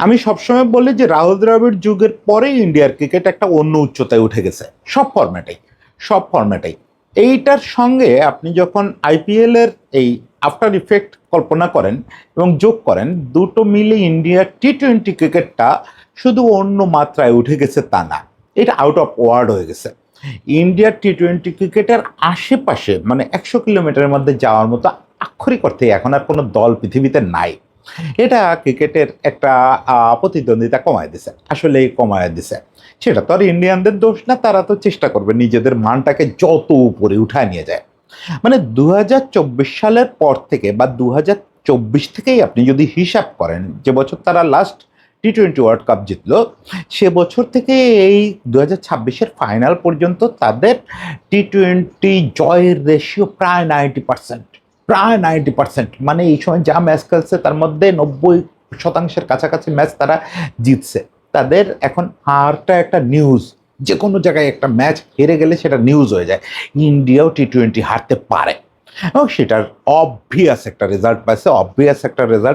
আমি সবসময় বলি যে রাহুল দ্রাবিড় যুগের পরে ইন্ডিয়ার ক্রিকেট একটা অন্য উচ্চতায় উঠে গেছে সব ফরম্যাটেই। এইটার সঙ্গে আপনি যখন আইপিএল এর এই আফটার ইফেক্ট কল্পনা করেন এবং যোগ করেন, দুটো মিলে ইন্ডিয়ার টি-20 ক্রিকেটটা শুধু অন্য মাত্রায় উঠে গেছে তা না, এটা আউট অফ ওয়ার্ড হয়ে গেছে। ইন্ডিয়ার টি-20 ক্রিকেটের আশেপাশে মানে 100 কিলোমিটারের মধ্যে যাওয়ার মতো আক্ষরিক অর্থে এখন আর কোনো দল পৃথিবীতে নাই। এটা ক্রিকেটের একটা প্রতিদ্বন্দ্বিতা কমায় দিছে, আসলেই কমায় দিছে। সেটা তো আর ইন্ডিয়ানদের দোষ না, তারা তো চেষ্টা করবে নিজেদের মানটাকে যত উপরে উঠায় নিয়ে যায়। মানে 2024 সালের পর থেকে বা 2024 থেকেই আপনি যদি হিসাব করেন, যে বছর তারা লাস্ট টি-20 ওয়ার্ল্ড কাপ জিতলো, সে বছর থেকে এই 2026-এর ফাইনাল পর্যন্ত তাদের টি-20 জয়ের রেশিও প্রায় 90%। মানে এই সময় যা ম্যাচ খেলছে তার মধ্যে 90%-এর কাছাকাছি ম্যাচ তারা জিতছে। তাদের এখন হারটা একটা নিউজ, যে কোনো জায়গায় একটা ম্যাচ হেরে গেলে সেটা নিউজ হয়ে যায়। ইন্ডিয়াও টি-20 হারতে পারে এবং সেটার অবভিয়াস একটা রেজাল্ট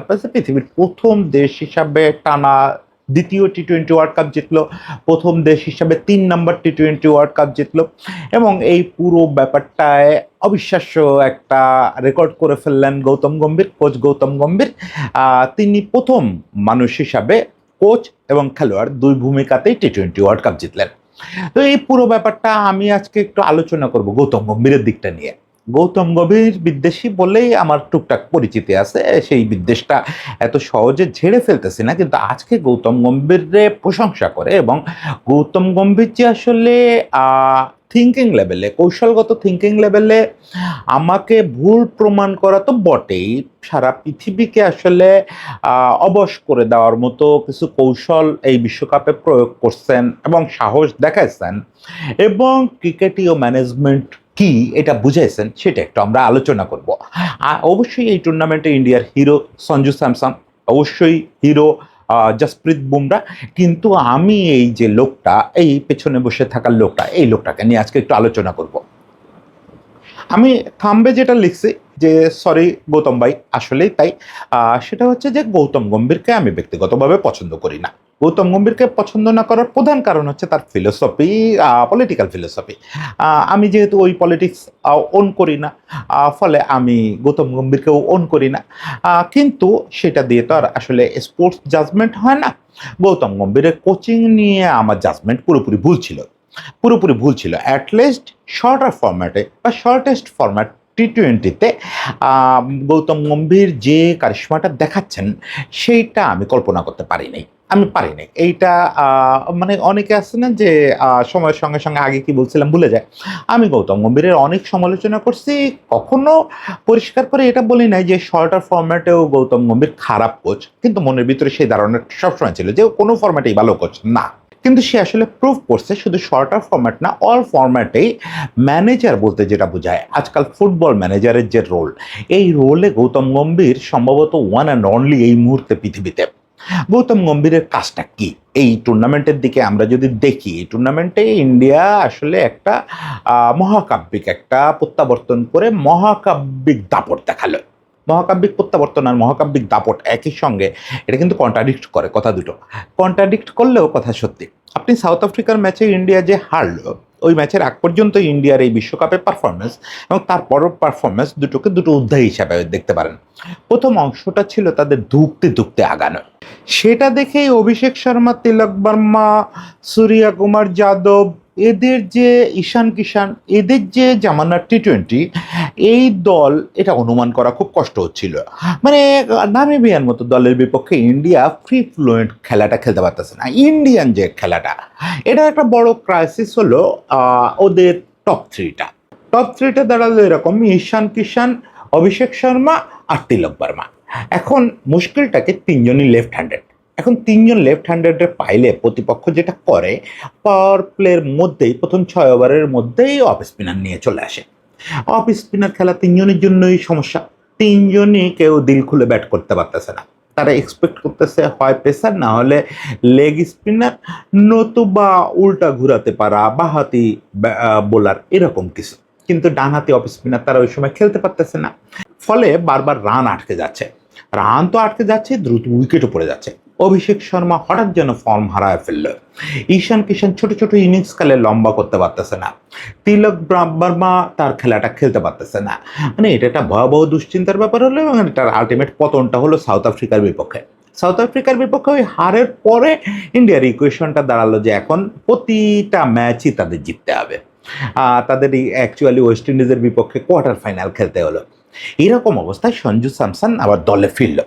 পাইছে। পৃথিবীর প্রথম দেশ হিসাবে টানা দ্বিতীয় টি-20 ওয়ার্ল্ড কাপ জিতলো, প্রথম দেশ হিসাবে 3 নম্বর টি-20 ওয়ার্ল্ড কাপ জিতলো এবং এই পুরো ব্যাপারটায় অবিশ্বাস্য একটা রেকর্ড করে ফেললেন কোচ গৌতম গম্ভীর। তিনি প্রথম মানুষ হিসাবে কোচ এবং খেলোয়াড় দুই ভূমিকাতেই টি-20 ওয়ার্ল্ড কাপ জিতলেন। তো এই পুরো ব্যাপারটা আমি আজকে একটু আলোচনা করব গৌতম গম্ভীরের দিকটা নিয়ে। গৌতম গম্ভীর বিদ্বেষী বলেই আমার টুকটাক পরিচিতি আছে, সেই বিদ্বেষটা এত সহজে ঝেড়ে ফেলতেছি না, কিন্তু আজকে গৌতম গম্ভীরের প্রশংসা করে এবং গৌতম গম্ভীর যে আসলে থিঙ্কিং লেভেলে, কৌশলগত থিঙ্কিং লেভেলে আমাকে ভুল প্রমাণ করা তো বটেই, সারা পৃথিবীকে আসলে অবশ করে দেওয়ার মতো কিছু কৌশল এই বিশ্বকাপে প্রয়োগ করছেন এবং সাহস দেখাইছেন এবং ক্রিকেটীয় ম্যানেজমেন্ট কি এটা বুঝাইছেন, সেটা একটু আমরা আলোচনা করব। অবশ্যই এই টুর্নামেন্টে ইন্ডিয়ার হিরো সঞ্জু স্যামসন, অবশ্যই হিরো জসপ্রীত বুমরা, কিন্তু আমি এই যে লোকটা, এই পেছনে বসে থাকার লোকটা, এই লোকটাকে নিয়ে আজকে একটু আলোচনা করব। আমি থাম্বে যেটা লিখছি যে সরি গৌতম ভাই, আসলেই তাই। সেটা হচ্ছে যে গৌতম গম্ভীরকে আমি ব্যক্তিগতভাবে পছন্দ করি না। গৌতম গম্ভীরকে পছন্দ না করার প্রধান কারণ হচ্ছে তার ফিলোসফি, পলিটিক্যাল ফিলোসফি। আমি যেহেতু ওই পলিটিক্স ওন করি না, ফলে আমি গৌতম গম্ভীরকেও ওন করি না। কিন্তু সেটা দিয়ে তো আর আসলে স্পোর্টস জাজমেন্ট হয় না। গৌতম গম্ভীরের কোচিং নিয়ে আমার জাজমেন্ট পুরোপুরি ভুল ছিল। অ্যাটলিস্ট শর্টার ফরম্যাটে বা শর্টেস্ট ফরম্যাট টি-20-তে গৌতম গম্ভীর যে কারিশমাটা দেখাচ্ছেন সেইটা আমি কল্পনা করতে পারি নাই। এইটা মানে অনেকে আছে না যে সময়ের সঙ্গে সঙ্গে আগে কি বলছিলাম ভুলে যায়। আমি গৌতম গম্ভীরের অনেক সমালোচনা করছি, কখনো পরিষ্কার করে এটা বলি নাই যে শর্টার ফরম্যাটেও গৌতম গম্ভীর খারাপ কোচ, কিন্তু মনের ভিতরে সেই ধারণা সবসময় ছিল যে কোনো ফরম্যাটেই ভালো কোচ না। কিন্তু সে আসলে প্রুভ করছে শুধু শর্টার ফরম্যাট না, অল ফরম্যাটেই ম্যানেজার বলতে যেটা বোঝায়, আজকাল ফুটবল ম্যানেজারের যে রোল, এই রোলে গৌতম গম্ভীর সম্ভবত ওয়ান অ্যান্ড অনলি এই মুহূর্তে পৃথিবীতে। গৌতম গম্ভীরের কাজটা কি এই টুর্নামেন্টের দিকে আমরা যদি দেখি, এই টুর্নামেন্টে ইন্ডিয়া আসলে একটা মহাকাব্যিক একটা প্রত্যাবর্তন করে মহাকাব্যিক দাপট দেখালো। মহাকাব্যিক প্রত্যাবর্তন আর মহাকাব্যিক দাপট একই সঙ্গে, এটা কিন্তু কন্ট্রাডিক্ট করে, কথা দুটো কন্ট্রাডিক্ট করলেও কথা সত্যি। আপনি সাউথ আফ্রিকার ম্যাচে ইন্ডিয়া যে হারলো, ওই ম্যাচের আগ পর্যন্ত ইন্ডিয়ার এই বিশ্বকাপের পারফরমেন্স এবং তারপরও পারফরমেন্স দুটোকে দুটো অধ্যায় হিসাবে দেখতে পারেন। প্রথম অংশটা ছিল তাদের ধুঁকতে আগানো, সেটা দেখেই অভিষেক শর্মা, তিলক বর্মা, সূর্যা কুমার যাদব, এদের যে ঈশান কিষান, এদের যে জামানার টি-20, এই দল এটা অনুমান করা খুব কষ্ট হচ্ছিল। মানে নামিবিয়ার মতো দলের বিপক্ষে ইন্ডিয়া ফ্রি ফ্লুয়েন্ট খেলাটা খেলতে পারতেছে না। ইন্ডিয়ান যে খেলাটা, এটা একটা বড় ক্রাইসিস হলো ওদের টপ থ্রিটা দাঁড়ালো এরকম: ঈশান কিষান, অভিষেক শর্মা আর তিলক বর্মা। এখন মুশকিলটাকে তিনজনই লেফট হ্যান্ডেড। এখন তিনজন লেফট হ্যান্ডেডের পাইলে প্রতিপক্ষ যেটা করে, পাওয়ার প্লের মধ্যেই প্রথম 6 ওভারের মধ্যেই অফ স্পিনার নিয়ে চলে আসে। অফ স্পিনার খেলা তিনজনের জন্যই সমস্যা। তিনজনই কেউ দিল খুলে ব্যাট করতে পারতেছে না। তারা এক্সপেক্ট করতেছে হয় পেসার, না হলে লেগ স্পিনার, নতুবা উল্টা ঘুরাতে পারা বাঁহাতি বোলার, এরকম কিছু। কিন্তু ডানহাতি অফ স্পিনার তারা ওই সময় খেলতে পারতেছে না, ফলে বারবার রান তো আটকে যাচ্ছে, দ্রুত উইকেটও পড়ে যাচ্ছে। অভিষেক শর্মা হঠাৎ যেন ফর্ম হারায় ফেলল। ঈশান কিষান ছোট ছোট ইনিংস খেলে লম্বা করতে পারতেছে না। তিলক বর্মা তার খেলাটা খেলতে পারতেছে না। মানে এটা একটা ভয়াবহ দুশ্চিন্তার ব্যাপার হলো এবং এটার আলটিমেট পতনটা হলো সাউথ আফ্রিকার বিপক্ষে। সাউথ আফ্রিকার বিপক্ষে ওই হারের পরে ইন্ডিয়ার ইকুয়েশনটা দাঁড়ালো যে এখন প্রতিটা ম্যাচই তাদের জিততে হবে। তাদের অ্যাকচুয়ালি ওয়েস্ট ইন্ডিজের বিপক্ষে কোয়ার্টার ফাইনাল খেলতে হলো। এরকম অবস্থায় সঞ্জু স্যামসন আবার দলে ফিরল।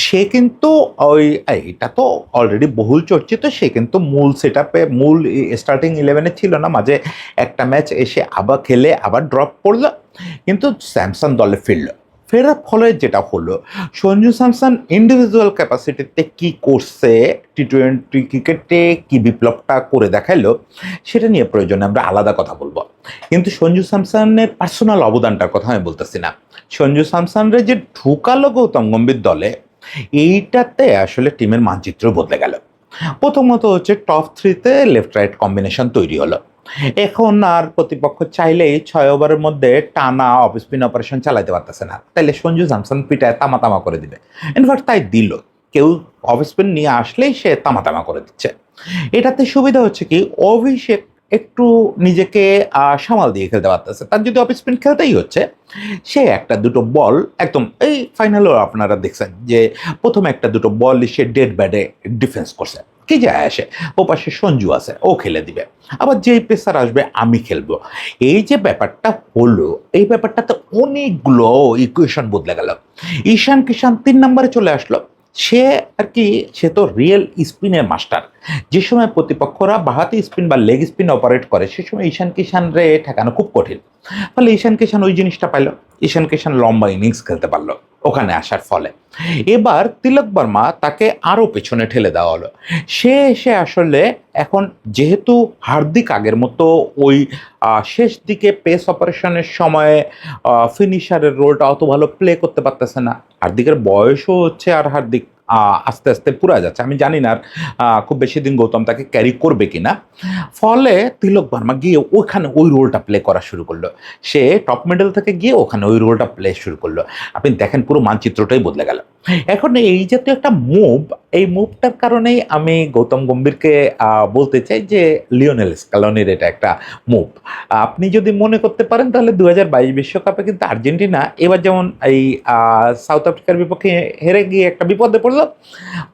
সে কিন্তু ওই এটা তো অলরেডি বহুল চর্চিত, সে কিন্তু মূল সেট আপে মূল স্টার্টিং ইলেভেনে ছিল না, মাঝে একটা ম্যাচ এসে আবার খেলে আবার ড্রপ করলো, কিন্তু স্যামসন দলে ফিরল। ফেরার ফলে যেটা হলো, সঞ্জু স্যামসন ইন্ডিভিজুয়াল ক্যাপাসিটিতে কি করছে, টি-20 ক্রিকেটে কি বিপ্লবটা করে দেখাইলো, সেটা নিয়ে প্রয়োজনে আমরা আলাদা কথা বলবো। কিন্তু সঞ্জু স্যামসনের পার্সোনাল অবদানটার কথা আমি বলতেছি না। সঞ্জু স্যামসনরে যে ঢুকালো গৌতম গম্ভীর দলে, এইটাতে আসলে টিমের মানচিত্র বদলে গেল। প্রথমত হচ্ছে টপ থ্রিতে লেফট রাইট কম্বিনেশন তৈরি হলো। এখন আর প্রতিপক্ষ চাইলেই 6 ওভারের মধ্যে টানা অফ স্পিন অপারেশন চালাতে পারতেছে না, তাইলে সঞ্জু স্যামসন পিটায় তামা তামা করে দিবে। ইনফ্যাক্ট তাই দিল, কেউ অফ স্পিন নিয়ে আসলেই সে তামা তামা করে দিচ্ছে। এটাতে সুবিধা হচ্ছে কি, অভিষেক একটু নিজেকে সামাল দিয়ে খেলতে পারতেছে। তার যদি অফ স্পিন খেলতেই হচ্ছে, সে একটা দুটো বল একদম এই ফাইনালেও আপনারা দেখছেন যে প্রথম একটা দুটো বল সে ডেড ব্যাটে ডিফেন্স করছে, কি যায় আসে, ও পাশে সঞ্জু আছে, ও খেলে দিবে। আবার যেই পেসার আসবে আমি খেলবো। এই যে ব্যাপারটা হলো, এই ব্যাপারটাতে অনেকগুলো ইকুয়েশন বদলে গেল। ঈশান কিষান 3 নম্বরে চলে আসলো। সে আর কি, সে তো রিয়েল স্পিনের মাস্টার। যে সময় প্রতিপক্ষরা বাহাতি স্পিন বা লেগ স্পিন অপারেট করে, সে সময় ঈশান কিষান রে ঠেকানো খুব কঠিন। ফলে ঈশান কিষান ওই জিনিসটা পাইলো। ঈশান কিষান লম্বা ইনিংস খেলতে পারলো ওখানে আসার ফলে। এবার তিলক বর্মা তাকে আরো পেছনে ঠেলে দেওয়া হলো। সে এসে আসলে এখন, যেহেতু হার্দিক আগের মতো ওই শেষ দিকে পেস অপারেশনের সময় ফিনিশারের রোলটা অত ভালো প্লে করতে পারতেছে না, হার্দিকের বয়সও হচ্ছে, আর হার্দিক আস্তে আস্তে পুরা যাচ্ছে। আমি জানি না আর খুব বেশি দিন গৌতম তাকে ক্যারি করবে কিনা। ফলে তিলক বর্মা গিয়ে ওখানে ওই রোলটা প্লে করা শুরু করলো। সে টপ মিডল থেকে গিয়ে ওখানে ওই রোলটা প্লে শুরু করলো। আপনি দেখেন পুরো মানচিত্রটাই বদলে গেল। এখন এই জাতীয় একটা মুভ, এই মুভটার কারণেই আমি গৌতম গম্ভীরকে বলতে চাই যে লিওনেল স্ক্যালোনির এটা একটা মুভ। আপনি যদি মনে করতে পারেন তাহলে 2022 বিশ্বকাপে কিন্তু আর্জেন্টিনা এবার যেমন এই সাউথ আফ্রিকার বিপক্ষে হেরে গিয়ে একটা বিপদে পড়লো,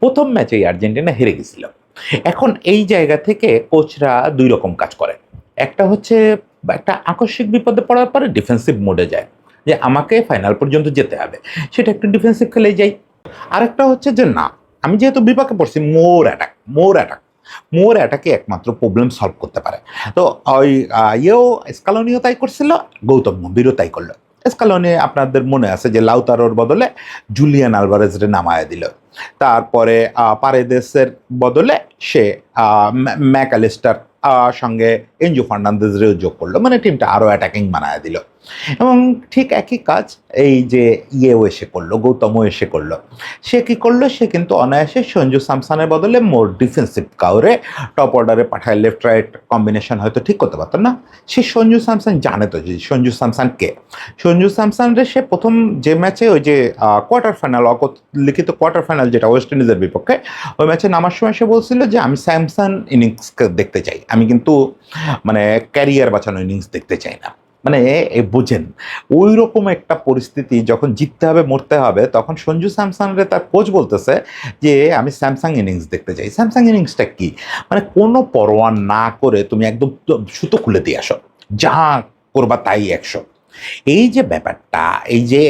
প্রথম ম্যাচেই আর্জেন্টিনা হেরে গেছিল। এখন এই জায়গা থেকে কোচরা দুই রকম কাজ করে। একটা হচ্ছে একটা আকস্মিক বিপদে পড়ার পরে ডিফেন্সিভ মোডে যায়, যে আমাকে ফাইনাল পর্যন্ত যেতে হবে, সেটা একটু ডিফেন্সিভ খেলে যাই। আরেকটা হচ্ছে যে না, আমি যেহেতু বিপাকে পড়ছি, মোর অ্যাটাকে একমাত্র প্রবলেম সলভ করতে পারে। তো ওই স্কালোনিও তাই করছিল, গৌতম গম্ভীরও তাই করলো। স্কালোনি আপনাদের মনে আছে যে লাউতারোর বদলে জুলিয়ান আলভারেজরে নামায় দিল। তারপরে পারেদেসের বদলে সে ম্যাকঅ্যালিস্টার সঙ্গে এনজো ফার্নান্দেজরেও যোগ করলো, মানে টিমটা আরও অ্যাটাকিং বানায় দিল। এবং ঠিক একই কাজ এই যে এসে করলো, গৌতমও এসে করলো। সে কি করলো, সে কিন্তু অনায়াসে সঞ্জু স্যামসনের বদলে মোর ডিফেন্সিভ কাউরে টপ অর্ডারে পাঠায়, লেফট রাইট কম্বিনেশন হয়তো ঠিক করতে পারতো না। সে সঞ্জু স্যামসন জানে তো যে সঞ্জু স্যামসন কে। সঞ্জু স্যামসন রে সে প্রথম যে ম্যাচে ওই যে কোয়ার্টার ফাইনাল, লিখিত কোয়ার্টার ফাইনাল যেটা ওয়েস্ট ইন্ডিজের বিপক্ষে, ওই ম্যাচে নামার সময় সে বলছিল যে আমি স্যামসন ইনিংস দেখতে চাই, আমি কিন্তু মানে ক্যারিয়ার বাঁচানো ইনিংস দেখতে চাই না। মানে বুঝেন, ওই রকম একটা পরিস্থিতি যখন জিততে হবে মরতে হবে, তখন সঞ্জু স্যামসনরে তার কোচ বলতেছে যে আমি স্যামসাং ইনিংস দেখতে চাই। স্যামসাং ইনিংসটা কি, মানে কোনো পরোয়া না করে তুমি একদম সুতো খুলে দিয়ে আসো, যা করবা তাই 100। এই যে ব্যাপারটা, এই যে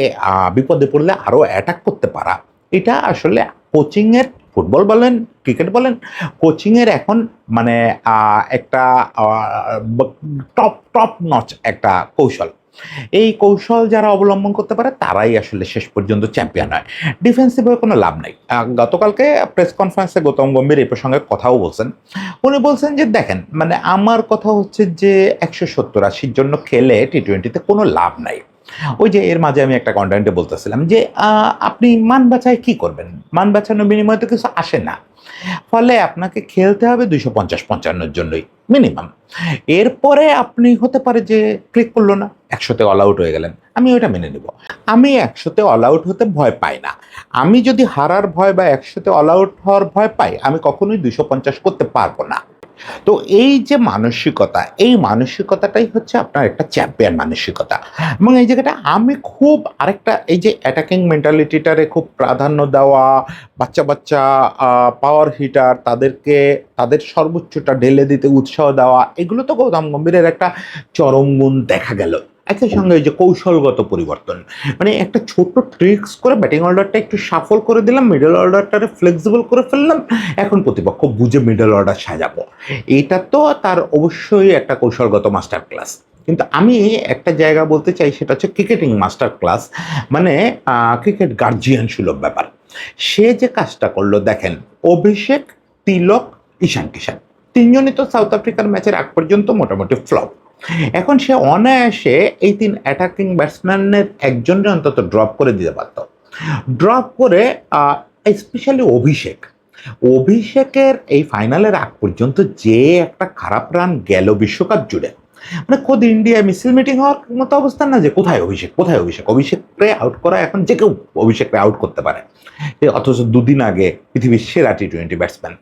বিপদে পড়লে আরো অ্যাটাক করতে পারা, এটা আসলে কোচিংয়ের, ফুটবল বলেন ক্রিকেট বলেন, কোচিংয়ের এখন মানে একটা টপ টপ নচ একটা কৌশল। এই কৌশল যারা অবলম্বন করতে পারে তারাই আসলে শেষ পর্যন্ত চ্যাম্পিয়ন হয়। ডিফেন্সিভ হয়ে কোনো লাভ নাই। গতকালকে প্রেস কনফারেন্সে গৌতম গম্ভীর এই প্রসঙ্গে কথাও বলছেন। উনি বলছেন যে দেখেন, মানে আমার কথা হচ্ছে যে 170-80 জন্য খেলে টি-20তে কোনো লাভ নাই। ওই যে এর মাঝে আমি একটা কন্টেন্টে বলতেছিলাম যে আপনি মান বাঁচায় কি করবেন? মান বাঁচানোর বিনিময়ে তো কিছু আসে না। ফলে আপনাকে খেলতে হবে ২৫০-৫৫ জন্যই মিনিমাম। এরপরে আপনি হতে পারে যে ক্লিক করল না, ১০০ তে অল আউট হয়ে গেলেন। আমি ওইটা মেনে নিব। আমি ১০০ তে অল আউট হতে ভয় পাই না। আমি যদি হারার ভয় বা ১০০ তে অল আউট হওয়ার ভয় পাই, আমি কখনোই ২৫০ করতে পারব না। তো এই যে মানসিকতা, এই মানসিকতাটাই হচ্ছে আপনার একটা চ্যাম্পিয়ন মানসিকতা। এবং এই জায়গাটা আমি খুব আরেকটা এই যে অ্যাটাকিং মেন্টালিটিটারে খুব প্রাধান্য দেওয়া, বাচ্চা পাওয়ার হিটার তাদেরকে তাদের সর্বোচ্চটা ঢেলে দিতে উৎসাহ দেওয়া, এগুলো তো গৌতম গম্ভীরের একটা চরম গুণ দেখা গেল। একই সঙ্গে ওই যে কৌশলগত পরিবর্তন। মানে একটা ছোট ট্রিক্স করে ব্যাটিং অর্ডারটা একটু শাফল করে দিলাম, মিডল অর্ডারটারে ফ্লেক্সিবল করে ফেললাম। এখন প্রতিপক্ষ বুঝে মিডল অর্ডার সাজাবো। এটা তো তার অবশ্যই একটা কৌশলগত মাস্টার ক্লাস। কিন্তু আমি একটা জায়গা বলতে চাই, সেটা হচ্ছে ক্রিকেটিং মাস্টার ক্লাস। মানে ক্রিকেট গার্জিয়ান সুলভ ব্যাপার। সে যে কাজটা করলো দেখেন, অভিষেক, তিলক, ঈশান কিষান ৩ জনই তো সাউথ আফ্রিকার ম্যাচের আগ পর্যন্ত মোটামুটি ফ্লপ। এখন সে অনায়াসে এই ৩ অ্যাটাকিং ব্যাটসম্যানের একজনকে অন্তত ড্রপ করে দিতে পারত। ড্রপ করে স্পেশালি অভিষেকের এই ফাইনালের আগ পর্যন্ত যে একটা খারাপ রান গেল বিশ্বকাপ জুড়ে, মানে খোদ ইন্ডিয়া মিছিল মিটিং হওয়ার মতো অবস্থা না যে অভিষেককে আউট করা এখন যে কেউ অভিষেককে আউট করতে পারে। অথচ দুদিন আগে পৃথিবীর সেরা টি-20 ব্যাটসম্যান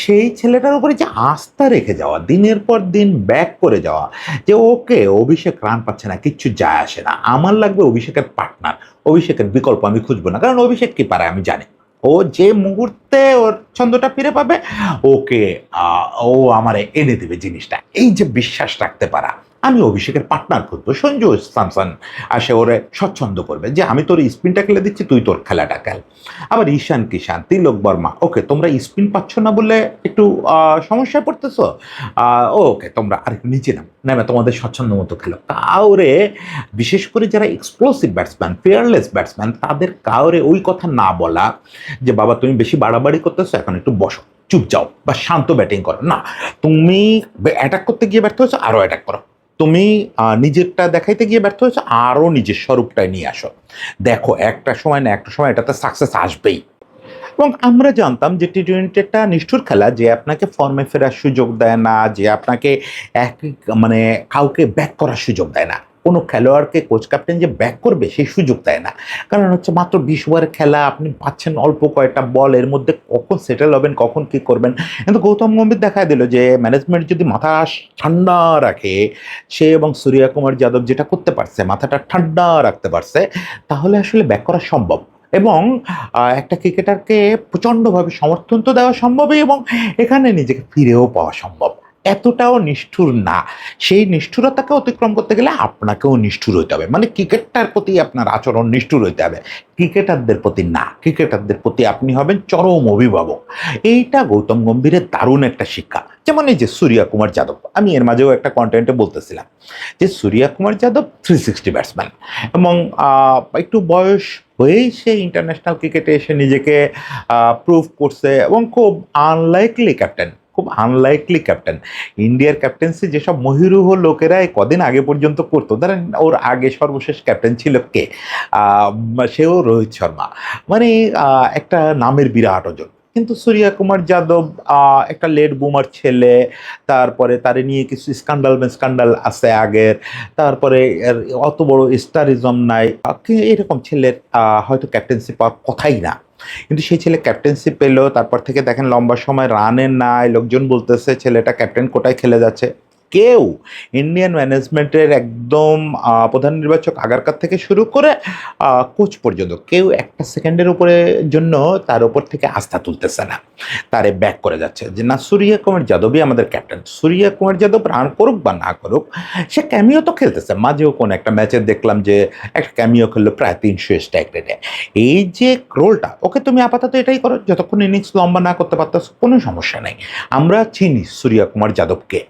সেই ছেলেটার উপরে যে আস্থা রেখে যাওয়া, দিনের পর দিন ব্যাক করে যাওয়া, যে ওকে অভিষেক রান পাচ্ছে না, কিচ্ছু যায় আসে না, আমার লাগবে অভিষেকের পার্টনার, অভিষেকের বিকল্প আমি খুঁজবো না, কারণ অভিষেক কি পারে আমি জানি। ও যে মুহূর্তে ওর ছন্দটা ফিরে পাবে, ওকে ও আমারে এনে দেবে জিনিসটা, এই যে বিশ্বাস রাখতে পারা। আমি অভিষেকের পার্টনার খুঁজবো, সঞ্জু স্যামসন আসে ওরে স্বচ্ছন্দ করবে যে আমি তোর স্পিনটা খেলে দিচ্ছি, তুই তোর খেলাটা খেল। আবার ঈশান কিষান, তিলক বর্মা, ওকে তোমরা স্পিন পাচ্ছ না বলে একটু সমস্যায় পড়তেছো, ওকে তোমরা আরেকটু নিচে নেমে তোমাদের স্বচ্ছন্দ মতো খেলো। কাউরে, বিশেষ করে যারা এক্সপ্লোসিভ ব্যাটসম্যান, ফিয়ারলেস ব্যাটসম্যান, তাদের কাউরে ওই কথা না বলা যে বাবা তুমি বেশি বাড়াবাড়ি করতেছো, এখন একটু বসো, চুপ যাও বা শান্ত ব্যাটিং করো না। তুমি অ্যাটাক করতে গিয়ে ব্যর্থ হয়েছো, আরও অ্যাটাক করো। তুমি নিজেরটা দেখাইতে গিয়ে ব্যর্থ হয়েছো, আরও নিজের স্বরূপটাই নিয়ে আসো। দেখো একটা সময় না একটা সময় এটাতে সাকসেস আসবেই। এবং আমরা জানতাম যে টি-20 একটা নিষ্ঠুর খেলা, যে আপনাকে ফর্মে ফেরার সুযোগ দেয় না, যে আপনাকে এক মানে কাউকে ব্যাক করার সুযোগ দেয় না। কোনো খেলোয়াড়কে কোচ ক্যাপ্টেন যে ব্যাক করবে সেই সুযোগ দেয় না। কারণ হচ্ছে মাত্র ২০ ওভারের খেলা, আপনি পাচ্ছেন অল্প কয়েকটা বল, এর মধ্যে কখন সেটেল হবেন, কখন কী করবেন। কিন্তু গৌতম গম্ভীর দেখায় দিল যে ম্যানেজমেন্ট যদি মাথা ঠান্ডা রাখে, সে এবং সূর্যা কুমার যাদব যেটা করতে পারছে, মাথাটা ঠান্ডা রাখতে পারছে, তাহলে আসলে ব্যাক করা সম্ভব। এবং একটা ক্রিকেটারকে প্রচণ্ডভাবে সমর্থন তো দেওয়া সম্ভবই, এবং এখানে নিজেকে ফিরেও পাওয়া সম্ভব। এতটাও নিষ্ঠুর না। সেই নিষ্ঠুরতাকে অতিক্রম করতে গেলে আপনাকেও নিষ্ঠুর হইতে হবে। মানে ক্রিকেটটার প্রতি আপনার আচরণ নিষ্ঠুর হইতে হবে, ক্রিকেটারদের প্রতি না। ক্রিকেটারদের প্রতি আপনি হবেন চরম অভিভাবক। এইটা গৌতম গম্ভীরের দারুণ একটা শিক্ষা। যেমন এই যে সূর্যা কুমার যাদব, আমি এর মাঝেও একটা কন্টেন্টে বলতেছিলাম যে সূর্যা কুমার যাদব 360 ব্যাটসম্যান, এবং একটু বয়স হয়েই সে ইন্টারন্যাশনাল ক্রিকেটে এসে নিজেকে প্রুভ করছে, এবং খুব আনলাইকলি ক্যাপ্টেন। ইন্ডিয়ার ক্যাপ্টেন্সি যেসব মহিরুহ লোকেরা এই কদিন আগে পর্যন্ত করতো, ধরেন ওর আগে সর্বশেষ ক্যাপ্টেন ছিল কে, সেও রোহিত শর্মা। মানে একটা নামের বিরাট ওজন। কিন্তু সূর্যা কুমার যাদব একটা লেট বুমার ছেলে, তারপরে তারে নিয়ে কিছু স্ক্যান্ডাল আছে আগের, তারপরে অত বড় স্টারিজম নাই, এরকম ছেলের হয়তো ক্যাপ্টেন্সি পাওয়ার কথাই না। কিন্তু সেই ছেলে ক্যাপ্টেন্সি পেলো, তারপর থেকে দেখেন লম্বা সময় রানে নাই, লোকজন বলতেছে ছেলেটা ক্যাপ্টেন কোটায় খেলে যাচ্ছে। কেউ, ইন্ডিয়ান ম্যানেজমেন্টের একদম প্রধান নির্বাচক আগারকার থেকে শুরু করে কোচ পর্যন্ত, কেউ একটা সেকেন্ডের উপরে জন্য তার উপর থেকে আস্থা তুলতেছে না, তারে ব্যাক করে যাচ্ছে যে না, সূর্যা কুমার যাদবই আমাদের ক্যাপ্টেন। সূর্যা কুমার যাদব রান করুক বা না করুক, সে ক্যামিও তো খেলতেছে। মাঝেও কোন একটা ম্যাচে দেখলাম যে একটা ক্যামিও খেললো প্রায় ৩০০ স্ট্রাইক রেটে। এই যে রোলটা, ওকে তুমি আপাতত এটাই করো, যতক্ষণ ইনিংস লম্বা না করতে পারতো কোনো সমস্যা নেই। আমরা চিনি সূর্যা কুমার যাদবকে,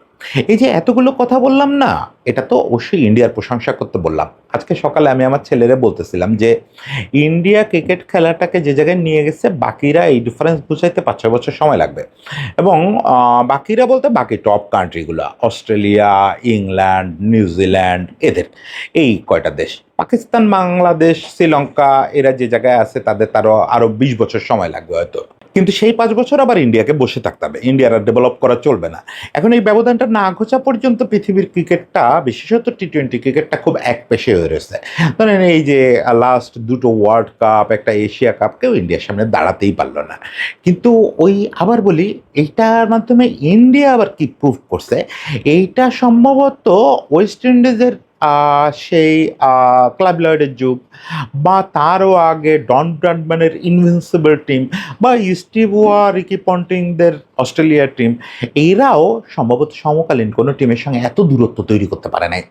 এই যে এতগুলো কথা বললাম না, এটা তো অবশ্যই ইন্ডিয়ার প্রশংসা করতে বললাম। আজকে সকালে আমি আমার ছেলেরে বলতেছিলাম যে ইন্ডিয়া ক্রিকেট খেলাটাকে যে জায়গায় নিয়ে গেছে, বাকিরা এই ডিফারেন্স বুঝাইতে 5-6 বছর সময় লাগবে। এবং বাকিরা বলতে বাকি টপ কান্ট্রিগুলো অস্ট্রেলিয়া, ইংল্যান্ড, নিউজিল্যান্ড, এদের এই কয়টা দেশ, পাকিস্তান, বাংলাদেশ, শ্রীলঙ্কা, এরা যে জায়গায় আছে তাদের আরো 20 বছর সময় লাগবে হয়তো। কিন্তু সেই 5 বছর আবার ইন্ডিয়াকে বসে থাকতে হবে, ইন্ডিয়ার আর ডেভেলপ করা চলবে না। এখন এই ব্যবধানটা না ঘোচা পর্যন্ত পৃথিবীর ক্রিকেটটা, বিশেষত টি-20 ক্রিকেটটা খুব একপেশে হয়ে রয়েছে। ধরেন এই যে লাস্ট দুটো ওয়ার্ল্ড কাপ, একটা এশিয়া কাপ, কেউ ইন্ডিয়ার সামনে দাঁড়াতেই পারলো না। কিন্তু ওই আবার বলি, এইটার মাধ্যমে ইন্ডিয়া আবার কি প্রুভ করছে, এইটা সম্ভবত ওয়েস্ট ইন্ডিজের সেই ক্লাব লয়েডের যুগ, বা তারও আগে ডন ব্র্যাডম্যানের ইনভিনসিবল টিম, বা স্টিভ ওয়া, রিকি পন্টিংদের অস্ট্রেলিয়ার টিম, এরাও সম্ভবত সমকালীন কোনো টিমের সঙ্গে এত দূরত্ব তৈরি করতে পারে নাই,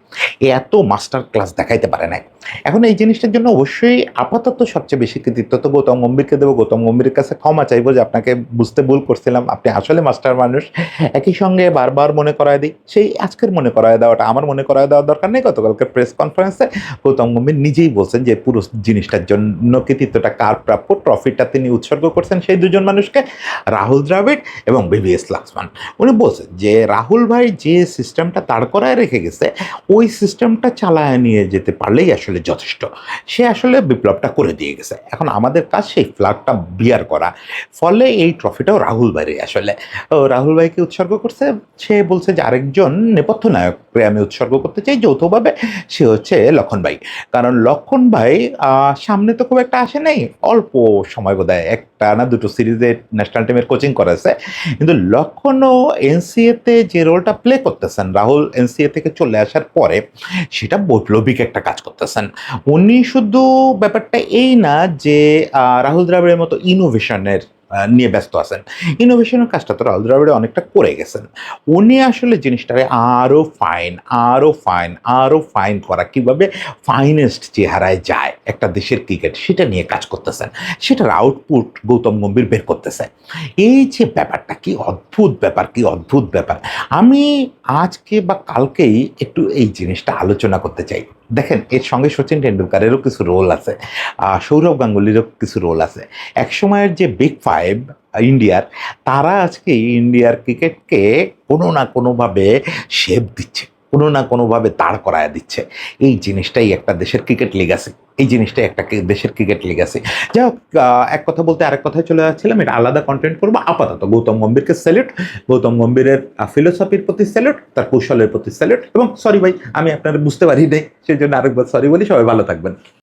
এত মাস্টার ক্লাস দেখাইতে পারে নাই। এখন এই জিনিসটার জন্য অবশ্যই আপাতত সবচেয়ে বেশি কৃতিত্ব তো গৌতম গম্ভীরকে দেবো। গৌতম গম্ভীরের কাছে ক্ষমা চাইবো যে আপনাকে বুঝতে ভুল করছিলাম, আপনি আসলে মাস্টার মানুষ। একই সঙ্গে বারবার মনে করায় দিই, সেই আজকের মনে করায় দেওয়াটা আমার মনে করায় দেওয়ার দরকার নেই। গতকালকে প্রেস কনফারেন্সে গৌতম গম্ভীর নিজেই বলছেন যে পুরো জিনিসটার জন্য কৃতিত্বটা কার প্রাপ্য, ট্রফিটা তিনি উৎসর্গ করছেন সেই দুজন মানুষকে, রাহুল দ্রাবিড় এবং ভিভিএস লক্ষ্মণ। উনি বলছেন যে রাহুল ভাই যে সিস্টেমটা দাঁড় করায় রেখে গেছে, ওই সিস্টেমটা চালায় নিয়ে যেতে পারলেই আসলে যথেষ্ট। সে আসলে বিপ্লবটা করে দিয়ে গেছে, এখন আমাদের কাজ সেই ফ্ল্যাগটা বিয়ার করা। ফলে এই ট্রফিটাও রাহুল ভাইয়েরই আসলে। রাহুল ভাইকে উৎসর্গ করছে। সে বলছে যে আরেকজন নেপথ্য নায়ককে আমি উৎসর্গ করতে চাই যৌথভাবে, সে হচ্ছে লক্ষণ ভাই। কারণ লক্ষণ ভাই সামনে তো খুব একটা আসে নাই, অল্প সময় বোধহয় একটা না দুটো সিরিজে ন্যাশনাল টিমের কোচিং করেছে, কিন্তু লক্ষণও এনসিএতে যে রোলটা প্লে করতেছেন, রাহুল এনসিএ থেকে চলে আসার পরে সেটা বৈপ্লবিক একটা কাজ করতেছেন। উনি শুধু ব্যাপারটা এই না যে রাহুল দ্রাবিড়ের মতো ইনোভেশনের নিয়ে ব্যস্ত আছেন, ইনোভেশনের কাজটা তো রাহুল দ্রাবিড় অনেকটা করে গেছেন। উনি আসলে জিনিসটারে আরও ফাইন, আরও ফাইন, আরও ফাইন করা, কীভাবে ফাইনেস্ট চেহারায় যায় একটা দেশের ক্রিকেট, সেটা নিয়ে কাজ করতেছেন, সেটার আউটপুট গৌতম গম্ভীর বের করতেছে। এই যে ব্যাপারটা, কি অদ্ভুত ব্যাপার, কি অদ্ভুত ব্যাপার। আমি আজকে বা কালকেই একটু এই জিনিসটা আলোচনা করতে চাই। দেখেন, এর সঙ্গে সচিন টেন্ডুলকারেরও কিছু রোল আছে, সৌরভ গাঙ্গুলিরও কিছু রোল আছে। একসময়ের যে বিগ ফাইভ ইন্ডিয়ার, তারা আজকে ইন্ডিয়ার ক্রিকেটকে কোনো না কোনোভাবে শেপ দিচ্ছে, কোনো না কোনোভাবে দাঁড় করায় দিচ্ছে। এই জিনিসটাই একটা দেশের ক্রিকেট লিগ্যাসি, এই জিনিসটাই একটা দেশের ক্রিকেট লিগ্যাসি। যাই হোক, এক কথা বলতে আরেক কথায় চলে যাচ্ছিলাম, এটা আলাদা কন্টেন্ট করবো। আপাতত গৌতম গম্ভীরকে স্যালুট, গৌতম গম্ভীরের ফিলোসফির প্রতি স্যালুট, তার কৌশলের প্রতি স্যালুট। এবং সরি ভাই, আমি আপনারা বুঝতে পারি নাই, সেই জন্য আরেকবার সরি বলি। সবাই ভালো থাকবেন।